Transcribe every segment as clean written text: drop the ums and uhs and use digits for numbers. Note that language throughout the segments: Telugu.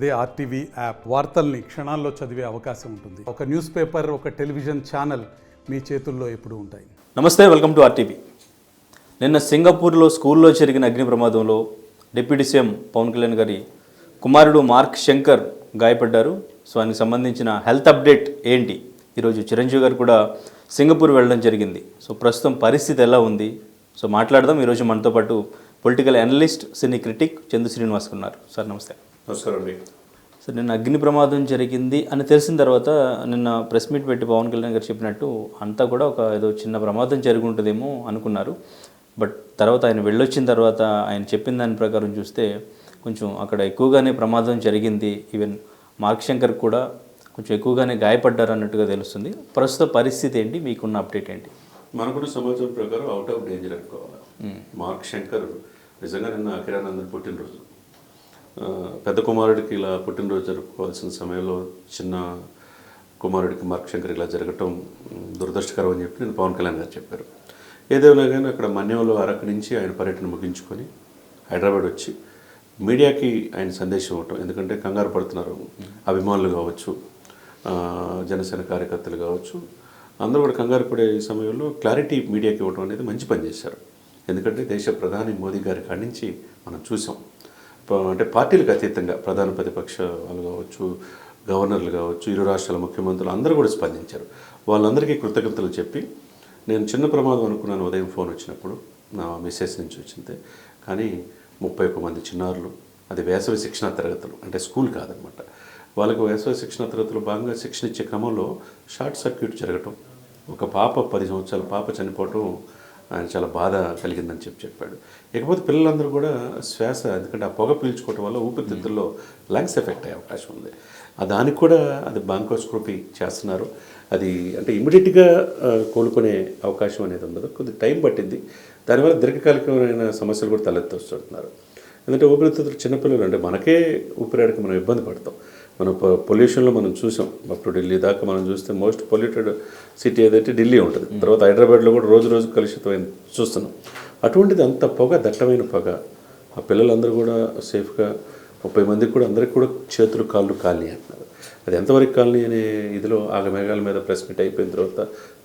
అదే ఆర్టీవీ యాప్ వార్తల్ని క్షణాల్లో చదివే అవకాశం ఉంటుంది. ఒక న్యూస్ పేపర్, ఒక టెలివిజన్ ఛానల్ మీ చేతుల్లో ఎప్పుడూ ఉంటాయి. నమస్తే, వెల్కమ్ టు ఆర్టీవీ. నిన్న సింగపూర్లో స్కూల్లో జరిగిన అగ్ని ప్రమాదంలో డిప్యూటీ సీఎం పవన్ కళ్యాణ్ గారి కుమారుడు మార్క్ శంకర్ గాయపడ్డారు. సో ఆయనకు సంబంధించిన హెల్త్ అప్డేట్ ఏంటి? ఈరోజు చిరంజీవి గారు కూడా సింగపూర్ వెళ్ళడం జరిగింది. సో ప్రస్తుతం పరిస్థితి ఎలా ఉంది? సో మాట్లాడదాం. ఈరోజు మనతో పాటు పొలిటికల్ అనలిస్ట్, సినీ క్రిటిక్ చందు శ్రీనివాస్ ఉన్నారు. సార్ నమస్తే. నమస్కారం అండి. సార్, నిన్న అగ్ని ప్రమాదం జరిగింది అని తెలిసిన తర్వాత నిన్న ప్రెస్ మీట్ పెట్టి పవన్ కళ్యాణ్ గారు చెప్పినట్టు అంతా కూడా ఏదో చిన్న ప్రమాదం జరిగి ఉంటుందేమో అనుకున్నారు. బట్ తర్వాత ఆయన వెళ్ళొచ్చిన తర్వాత ఆయన చెప్పిన దాని ప్రకారం చూస్తే కొంచెం అక్కడ ఎక్కువగానే ప్రమాదం జరిగింది. ఈవెన్ మార్క్ శంకర్ కూడా కొంచెం ఎక్కువగానే గాయపడ్డారు అన్నట్టుగా తెలుస్తుంది. ప్రస్తుత పరిస్థితి ఏంటి? మీకున్న అప్డేట్ ఏంటి? మనకున్న సమాచారం ప్రకారం అవుట్ ఆఫ్ డేంజర్ అనుకోవాలి. మార్క్ శంకర్ నిజంగా నిన్న అఖిరానందన్ పుట్టినరోజు. పెద్ద కుమారుడికి ఇలా పుట్టినరోజు జరుపుకోవాల్సిన సమయంలో చిన్న కుమారుడికి మార్క్ శంకర్ ఇలా జరగటం దురదృష్టకరం అని చెప్పి నేను పవన్ కళ్యాణ్ గారు చెప్పారు. ఏదేమైనా కానీ అక్కడ మన్యంలో అరకు నుంచి ఆయన పర్యటన ముగించుకొని హైదరాబాద్ వచ్చి మీడియాకి ఆయన సందేశం ఇవ్వటం. ఎందుకంటే కంగారు పడుతున్నారు అభిమానులు కావచ్చు, జనసేన కార్యకర్తలు కావచ్చు, అందరూ కూడా కంగారు పడే సమయంలో క్లారిటీ మీడియాకి ఇవ్వడం అనేది మంచి పని చేశారు. ఎందుకంటే దేశ ప్రధాని మోదీ గారి కాడి నుంచి మనం చూసాం, అంటే పార్టీలకు అతీతంగా ప్రధాన ప్రతిపక్ష వాళ్ళు కావచ్చు, గవర్నర్లు కావచ్చు, ఇరు రాష్ట్రాల ముఖ్యమంత్రులు అందరూ కూడా స్పందించారు. వాళ్ళందరికీ కృతజ్ఞతలు చెప్పి, నేను చిన్న ప్రమాదం అనుకున్నాను ఉదయం ఫోన్ వచ్చినప్పుడు నా మిస్సెస్ నుంచి వచ్చింది, కానీ 31 మంది చిన్నారులు, అది వేసవి శిక్షణా తరగతులు, అంటే స్కూల్ కాదనమాట, వాళ్ళకు వేసవి శిక్షణా తరగతులు భాగంగా శిక్షణ ఇచ్చే క్రమంలో షార్ట్ సర్క్యూట్ జరగటం, ఒక పాప 10 సంవత్సరాల పాప చనిపోవటం ఆయన చాలా బాధ కలిగిందని చెప్పాడు. ఇకపోతే పిల్లలందరూ కూడా శ్వాస, ఎందుకంటే ఆ పొగ పీల్చుకోవటం వల్ల ఊపిరితిత్తుల్లో లంగ్స్ ఎఫెక్ట్ అయ్యే అవకాశం ఉంది. దానికి కూడా అది బ్రాంకోస్కోపీ చేస్తున్నారు. అది అంటే ఇమీడియట్గా కోలుకునే అవకాశం అనేది ఉండదు, కొద్ది టైం పట్టింది. దానివల్ల దీర్ఘకాలికమైన సమస్యలు కూడా తలెత్తుతున్నారు. ఎందుకంటే ఊపిరితిత్తులు చిన్నపిల్లలు, అంటే మనకే ఊపిరాడికి మనం ఇబ్బంది పడతాం. మనం పొల్యూషన్లో మనం చూసాం, అప్ టు ఢిల్లీ దాకా మనం చూస్తే మోస్ట్ పొల్యూటెడ్ సిటీ ఏదైతే ఢిల్లీ ఉంటుంది. తర్వాత హైదరాబాద్లో కూడా రోజు రోజు కలుషితమైన చూస్తున్నాం. అటువంటిది అంత పొగ, దట్టమైన పొగ, ఆ పిల్లలందరూ కూడా సేఫ్గా 30 మందికి కూడా అందరికి కూడా చేతులు కాళ్ళు కాలనీ అంటున్నారు. అది ఎంతవరకు కాలనీ అనే ఇదిలో ఆగమేఘాల మీద ప్రెస్ మీట్ అయిపోయిన తర్వాత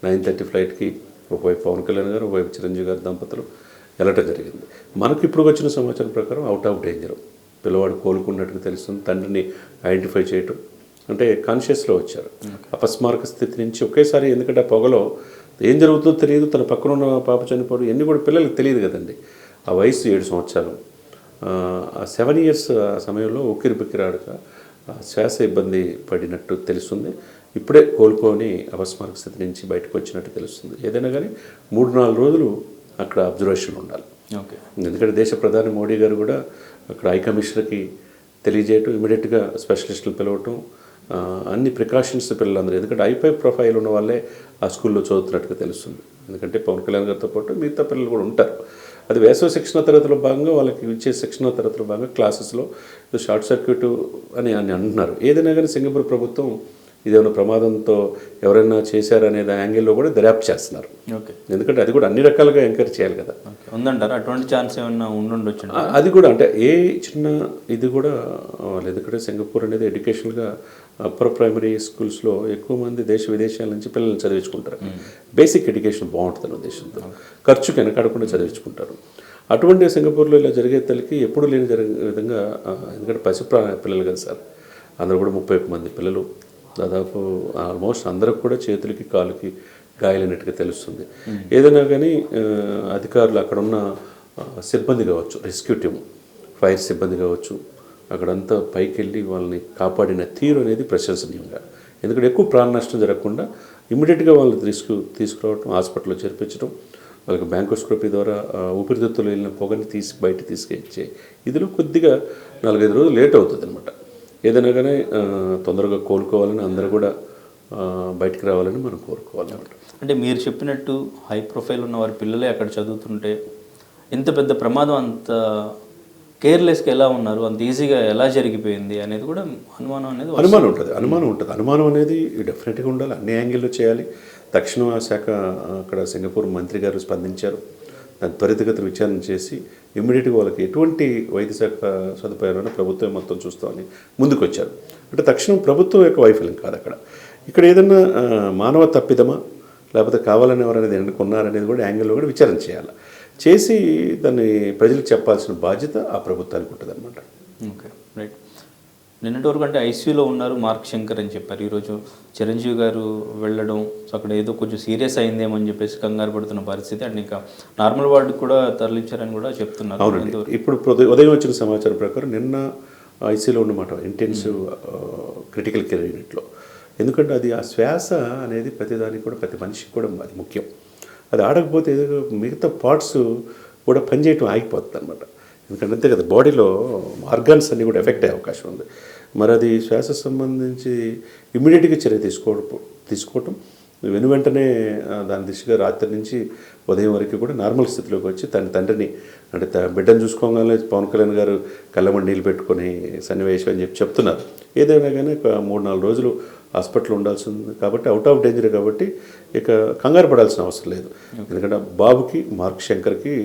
9:30 ఫ్లైట్కి ఒకవైపు పవన్ కళ్యాణ్ గారు, ఒకవైపు చిరంజీవి గారి దంపతులు వెళ్ళటం జరిగింది. మనకు ఇప్పుడు వచ్చిన సమాచారం ప్రకారం అవుట్ ఆఫ్ డేంజర్, పిల్లవాడు కోలుకున్నట్టుగా తెలుస్తుంది. తండ్రిని ఐడెంటిఫై చేయటం, అంటే కాన్షియస్లో వచ్చారు. అపస్మారక స్థితి నుంచి ఒకేసారి, ఎందుకంటే ఆ పొగలో ఏం జరుగుతుందో తెలియదు, తన పక్కన ఉన్న పాప చనిపోవడం ఇవన్నీ కూడా పిల్లలకు తెలియదు కదండి. ఆ వయసు 7 సంవత్సరాలు, 7 years ఆ సమయంలో ఉక్కిరి బిక్కిరాడుగా శ్వాస ఇబ్బంది పడినట్టు తెలుస్తుంది. ఇప్పుడే కోలుకొని అపస్మారక స్థితి నుంచి బయటకు వచ్చినట్టు తెలుస్తుంది. ఏదైనా కానీ 3-4 రోజులు అక్కడ అబ్జర్వేషన్లో ఉండాలి. ఓకే. ఎందుకంటే దేశ ప్రధాని మోడీ గారు కూడా అక్కడ హై కమిషనర్కి తెలియజేయటం, ఇమీడియట్గా స్పెషలిస్టులు పిలవటం, అన్ని ప్రికాషన్స్ పిల్లలందరూ, ఎందుకంటే హై ప్రొఫైల్ ఉన్న వాళ్ళే ఆ స్కూల్లో చదువుతున్నట్టుగా తెలుస్తుంది. ఎందుకంటే పవన్ కళ్యాణ్ గారితో పాటు మిగతా పిల్లలు కూడా ఉంటారు. అది వేసవి శిక్షణ తరగతిలో భాగంగా వాళ్ళకి ఇచ్చే శిక్షణ తరగతిలో భాగంగా క్లాసెస్లో షార్ట్ సర్క్యూట్ అని అంటున్నారు. ఏదైనా కానీ సింగపూర్ ప్రభుత్వం ఇదేమైనా ప్రమాదంతో ఎవరైనా చేశారనే యాంగిల్లో కూడా దర్యాప్తు చేస్తున్నారు. ఓకే. ఎందుకంటే అది కూడా అన్ని రకాలుగా ఎంకరేజ్ చేయాలి కదా. ఉందంటారు అటువంటి ఛాన్స్ ఏమన్నా ఉండొచ్చు? అది కూడా అంటే ఏ చిన్న ఇది కూడా వాళ్ళు, ఎందుకంటే సింగపూర్ అనేది ఎడ్యుకేషన్గా అప్పర్ ప్రైమరీ స్కూల్స్లో ఎక్కువ మంది దేశ విదేశాల నుంచి పిల్లల్ని చదివించుకుంటారు. బేసిక్ ఎడ్యుకేషన్ బాగుంటుంది ఉద్దేశంతో, ఖర్చుకి వెనకాడకుండా చదివించుకుంటారు. అటువంటి సింగపూర్లో ఇలా జరిగే తల్లికి ఎప్పుడు లేని జరిగే విధంగా, ఎందుకంటే పిల్లలు కదా సార్, అందరూ కూడా 31 మంది పిల్లలు, దాదాపు ఆల్మోస్ట్ అందరికి కూడా చేతులకి కాలుకి గాయాలైనట్టుగా తెలుస్తుంది. ఏదైనా కానీ అధికారులు, అక్కడ ఉన్న సిబ్బంది కావచ్చు, రెస్క్యూ టీమ్, ఫైర్ సిబ్బంది కావచ్చు, అక్కడంతా పైకి వెళ్ళి వాళ్ళని కాపాడిన తీరు అనేది ప్రశంసనీయంగా. ఎందుకంటే ఎక్కువ ప్రాణ నష్టం జరగకుండా ఇమీడియట్గా వాళ్ళని తీసుకురావడం, హాస్పిటల్లో చేర్పించడం, వాళ్ళకి బ్రాంకోస్కోపీ ద్వారా ఊపిరితిత్తులు వెళ్ళిన పొగని బయట తీసుకొచ్చే ఇదిలో కొద్దిగా 4-5 రోజులు లేట్ అవుతుంది అనమాట. ఏదైనా కానీ తొందరగా కోలుకోవాలని, అందరూ కూడా బయటికి రావాలని మనం కోరుకోవాలన్నమాట. అంటే మీరు చెప్పినట్టు హై ప్రొఫైల్ ఉన్న వారి పిల్లలే అక్కడ చదువుతుంటే ఇంత పెద్ద ప్రమాదం అంత కేర్లెస్గా ఎలా ఉన్నారు, అంత ఈజీగా ఎలా జరిగిపోయింది అనేది కూడా అనుమానం ఉంటుంది. అనుమానం అనేది డెఫినెట్గా ఉండాలి, అన్ని యాంగిల్లో చేయాలి. తక్షణ శాఖ అక్కడ సింగపూర్ మంత్రి గారు స్పందించారు. దాని త్వరితగతిన విచారణ చేసి ఇమ్మీడియట్గా వాళ్ళకి ఎటువంటి వైద్య శాఖ సదుపాయాలను ప్రభుత్వం మొత్తం చూస్తామని ముందుకు వచ్చారు. అంటే తక్షణం ప్రభుత్వం యొక్క వైఫల్యం కాదు అక్కడ. ఇక్కడ ఏదైనా మానవ తప్పిదమా లేకపోతే కావాలని ఎవరనేది ఎన్నుకున్నారనేది కూడా యాంగిల్లో కూడా విచారణ చేయాలి. చేసి దాన్ని ప్రజలకు చెప్పాల్సిన బాధ్యత ఆ ప్రభుత్వానికి ఉంటుంది అనమాట. Okay, right. నిన్నటి వరకు అంటే ఐసీయూలో ఉన్నారు మార్క్ శంకర్ అని చెప్పారు. ఈరోజు చిరంజీవి గారు వెళ్ళడం, సో అక్కడ ఏదో కొంచెం సీరియస్ అయిందేమో అని చెప్పేసి కంగారు పడుతున్న పరిస్థితి. అండ్ ఇంకా నార్మల్ వార్డుకి కూడా తరలించారని కూడా చెప్తున్నారు. అవునండి. ఇప్పుడు ఉదయం వచ్చిన సమాచారం ప్రకారం నిన్న ఐసీయూలో ఉన్నమాట ఇంటెన్సివ్ క్రిటికల్ కేర్ యూనిట్లో. ఎందుకంటే అది ఆ శ్వాస అనేది ప్రతిదానికి కూడా ప్రతి మనిషికి కూడా అది ముఖ్యం. అది ఆడకపోతే ఏదో మిగతా పార్ట్స్ కూడా పనిచేయటం ఆగిపోతుంది అనమాట. ఎందుకంటే అంతే కదా, బాడీలో ఆర్గాన్స్ అన్నీ కూడా ఎఫెక్ట్ అయ్యే అవకాశం ఉంది. మరి అది శ్వాస సంబంధించి ఇమ్మీడియట్గా చర్య తీసుకోవటం వెంటనే దాని దిశగా రాత్రి నుంచి ఉదయం వరకు కూడా నార్మల్ స్థితిలోకి వచ్చి తండ్రిని అంటే బిడ్డను చూసుకోగానే పవన్ కళ్యాణ్ గారు కళ్ళమని నీళ్ళు పెట్టుకొని సన్నివేశం అని చెప్తున్నారు. ఏదైనా కానీ ఒక 3-4 రోజులు హాస్పిటల్ ఉండాల్సి ఉంది కాబట్టి అవుట్ ఆఫ్ డేంజర్ కాబట్టి ఇక కంగారు పడాల్సిన అవసరం లేదు. ఎందుకంటే బాబుకి మార్క్ శంకర్కి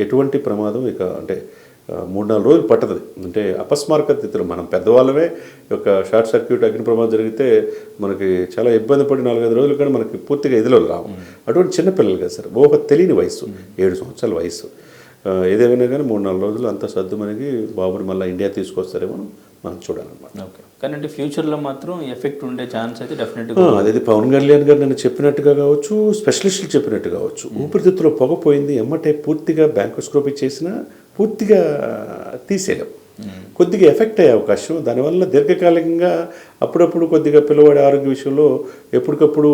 ఎటువంటి ప్రమాదం ఇక అంటే 3-4 రోజులు పట్టదు. అంటే అపస్మారక స్థితిలో మనం పెద్దవాళ్ళమే ఒక షార్ట్ సర్క్యూట్ అగ్ని ప్రమాదం జరిగితే మనకి చాలా ఇబ్బంది పడి 4-5 రోజులు కానీ మనకి పూర్తిగా ఎదిలో రావు. అటువంటి చిన్నపిల్లలు కదా సార్, ఊహ తెలియని వయసు, 7 సంవత్సరాల వయసు. ఏదేమైనా కానీ 3-4 రోజులు అంతా సర్దు మనకి బాబుని మళ్ళీ ఇండియా తీసుకొస్తారేమో మనం చూడాలన్నమాట. ఓకే, కానీ అంటే ఫ్యూచర్లో మాత్రం ఎఫెక్ట్ ఉండే ఛాన్స్ అయితే డెఫినెట్గా. అదే పవన్ కళ్యాణ్ గారు నన్ను చెప్పినట్టుగా కావచ్చు, స్పెషలిస్టులు చెప్పినట్టు కావచ్చు, ఊపిరితిత్తులో పొగపోయింది ఎమ్మటే పూర్తిగా బ్యాంకోస్కోపీ చేసినా పూర్తిగా తీసేయలేం. కొద్దిగా ఎఫెక్ట్ అయ్యే అవకాశం, దానివల్ల దీర్ఘకాలికంగా అప్పుడప్పుడు కొద్దిగా పిల్లవాడి ఆరోగ్య విషయంలో ఎప్పటికప్పుడు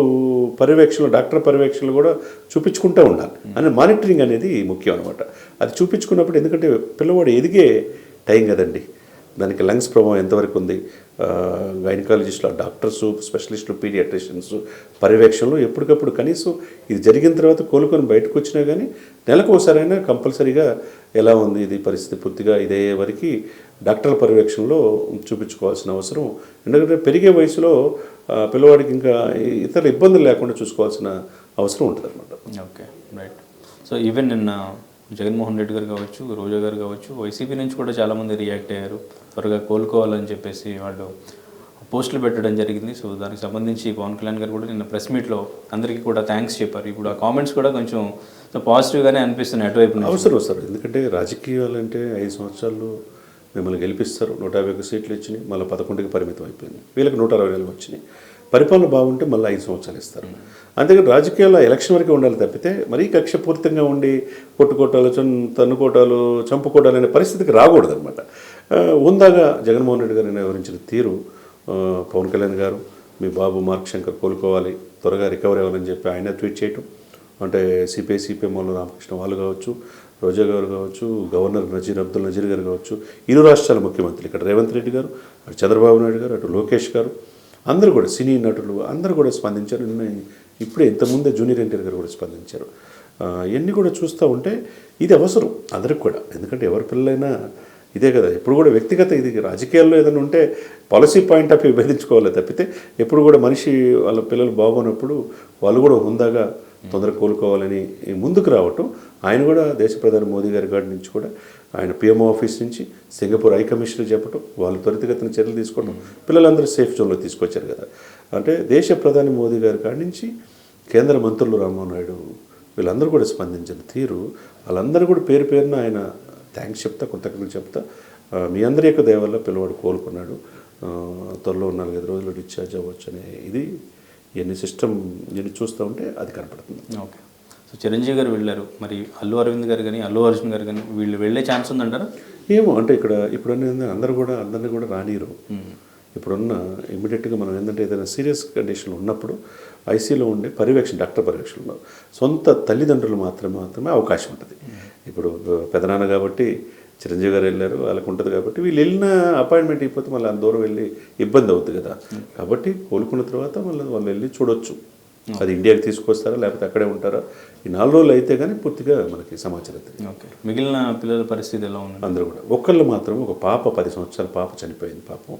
పర్యవేక్షణలు డాక్టర్ పర్యవేక్షణలు కూడా చూపించుకుంటూ ఉండాలి. అనే మానిటరింగ్ అనేది ముఖ్యం అనమాట. అది చూపించుకున్నప్పుడు ఎందుకంటే పిల్లవాడు ఎదిగే టైం కదండి, దానికి లంగ్స్ ప్రభావం ఎంతవరకు ఉంది, గైనకాలజిస్టులు డాక్టర్సు స్పెషలిస్టులు పీడియాట్రిషియన్స్ పర్యవేక్షణలో ఎప్పటికప్పుడు కనీసం ఇది జరిగిన తర్వాత కోలుకొని బయటకు వచ్చినా కానీ నెలకు ఒకసారైనా కంపల్సరీగా ఎలా ఉంది ఇది పరిస్థితి పూర్తిగా ఇదే వరకు డాక్టర్ల పర్యవేక్షణలో చూపించుకోవాల్సిన అవసరం. ఎందుకంటే పెరిగే వయసులో పిల్లవాడికి ఇంకా ఇతర ఇబ్బందులు లేకుండా చూసుకోవాల్సిన అవసరం ఉంటుంది అనమాట. Okay, right. సో ఈవెన్ నిన్న జగన్మోహన్ రెడ్డి గారు కావచ్చు, రోజా గారు కావచ్చు, వైసీపీ నుంచి కూడా చాలామంది రియాక్ట్ అయ్యారు. త్వరగా కోలుకోవాలని చెప్పేసి వాళ్ళు పోస్టులు పెట్టడం జరిగింది. సో దానికి సంబంధించి పవన్ కళ్యాణ్ గారు కూడా నిన్న ప్రెస్ మీట్లో అందరికీ కూడా థ్యాంక్స్ చెప్పారు. ఇప్పుడు ఆ కామెంట్స్ కూడా కొంచెం పాజిటివ్గానే అనిపిస్తున్నాయి అటువైపు. అవసరం వస్తారు, ఎందుకంటే రాజకీయాలు అంటే 5 సంవత్సరాలు మిమ్మల్ని గెలిపిస్తారు, 151 సీట్లు ఇచ్చినాయి, మళ్ళీ 11కి పరిమితం అయిపోయింది, వీళ్ళకి 160 వచ్చినాయి. పరిపాలన బాగుంటే మళ్ళీ 5 సంవత్సరాలు ఇస్తారు. అంతేకాని రాజకీయాల్లో ఎలక్షన్ వరకే ఉండాలి తప్పితే మరీ కక్షపూరితంగా ఉండి కొట్టుకోటాలు తన్నుకోటాలు చంపుకోటాలు అనే పరిస్థితికి రాకూడదు అనమాట. ఉందాగా జగన్మోహన్ రెడ్డి గారిని వివరించిన తీరు, పవన్ కళ్యాణ్ గారు మీ బాబు మార్క్ శంకర్ కోలుకోవాలి, త్వరగా రికవర్ అవ్వాలని చెప్పి ఆయన ట్వీట్ చేయటం, అంటే సిపిఎం వాళ్ళు రామకృష్ణ వాళ్ళు కావచ్చు, రోజా గారు కావచ్చు, గవర్నర్ అబ్దుల్ నజీర్ గారు కావచ్చు, ఇరు రాష్ట్రాల ముఖ్యమంత్రులు ఇక్కడ రేవంత్ రెడ్డి గారు, అటు చంద్రబాబు నాయుడు గారు, అటు లోకేష్ గారు, అందరూ కూడా సినీ నటులు అందరూ కూడా స్పందించారు. ఇప్పుడే ఇంతకుముందే జూనియర్ ఎన్టీఆర్ గారు కూడా స్పందించారు. ఇవన్నీ కూడా చూస్తూ ఉంటే ఇది అవసరం అందరికి కూడా, ఎందుకంటే ఎవరి పిల్లలైనా ఇదే కదా. ఎప్పుడు కూడా వ్యక్తిగత ఇది రాజకీయాల్లో ఏదైనా ఉంటే పాలసీ పాయింట్ ఆఫ్ వ్యూ విభేదించుకోవాలి తప్పితే ఎప్పుడు కూడా మనిషి వాళ్ళ పిల్లలు బాగున్నప్పుడు వాళ్ళు కూడా హుందాగా తొందరగా కోలుకోవాలని ముందుకు రావటం. ఆయన కూడా దేశ ప్రధాని మోదీ గారి కాడి నుంచి కూడా ఆయన పిఎంఓ ఆఫీస్ నుంచి సింగపూర్ హై కమిషనర్ చెప్పటం, వాళ్ళు త్వరితగతిన చర్యలు తీసుకోవడం, పిల్లలందరూ సేఫ్ జోన్లో తీసుకొచ్చారు కదా. అంటే దేశ ప్రధాని మోదీ గారి కాడి నుంచి కేంద్ర మంత్రులు రామ్మోహన్ నాయుడు వీళ్ళందరూ కూడా స్పందించిన తీరు, వాళ్ళందరూ కూడా పేరు పేరున ఆయన థ్యాంక్స్ చెప్తా, కృతజ్ఞతలు చెప్తా. మీ అందరి యొక్క దయ వల్ల పిల్లవాడు కోలుకున్నాడు, త్వరలో 4-5 రోజులు డిశ్చార్జ్ అవ్వచ్చు అనే ఇది ఇవన్నీ సిస్టమ్ ఇవన్నీ చూస్తూ ఉంటే అది కనపడుతుంది. ఓకే, సో చిరంజీవి గారు వెళ్ళారు, మరి అల్లు అరవింద్ గారు కానీ అల్లు అర్జున్ గారు కానీ వీళ్ళు వెళ్ళే ఛాన్స్ ఉందంటారా? ఏమో, అంటే ఇక్కడ ఇప్పుడన్నీ అందరినీ కూడా రానిరు. ఇప్పుడున్న ఇమ్మీడియట్గా మనం ఏంటంటే ఏదైనా సీరియస్ కండిషన్లో ఉన్నప్పుడు ఐసీలో ఉండే డాక్టర్ పర్యవేక్షణలో సొంత తల్లిదండ్రులు మాత్రమే అవకాశం ఉంటుంది. ఇప్పుడు పెదనాన్న కాబట్టి చిరంజీవి గారు వెళ్ళారు, వాళ్ళకు ఉంటుంది కాబట్టి వీళ్ళు వెళ్ళిన అపాయింట్మెంట్ అయిపోతే మళ్ళీ అంత దూరం వెళ్ళి ఇబ్బంది అవుతుంది కదా. కాబట్టి కోలుకున్న తర్వాత మళ్ళీ వాళ్ళు వెళ్ళి చూడొచ్చు, అది ఇండియాకి తీసుకొస్తారా లేకపోతే అక్కడే ఉంటారా. ఈ 4 రోజులు అయితే కానీ పూర్తిగా మనకి సమాచారం అవుతుంది. ఓకే, మిగిలిన పిల్లల పరిస్థితి ఎలా ఉంది? అందరూ కూడా ఒకళ్ళు మాత్రం ఒక పాప 10 సంవత్సరాల పాప చనిపోయింది పాపం.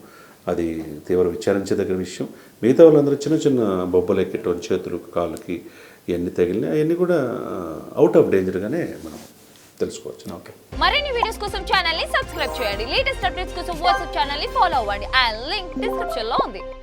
అది తీవ్ర విచారించదగిన విషయం. మిగతా వాళ్ళందరూ చిన్న చిన్న బొబ్బలు ఎక్కేటువంటి చేతులు కాళ్ళకి ఇవన్నీ తగిలినాయి, అవన్నీ కూడా అవుట్ ఆఫ్ డేంజర్గానే మనం తెలుసుకోవచ్చు. ఓకే. మరిన్ని వీడియోస్ కోసం ఛానల్ ని సబ్స్క్రైబ్ చేయండి. లేటెస్ట్ అప్డేట్స్ కోసం వాట్సాప్ ఛానల్ ని ఫాలో అవ్వండి. అండ్ లింక్ డిస్క్రిప్షన్ లో ఉంది.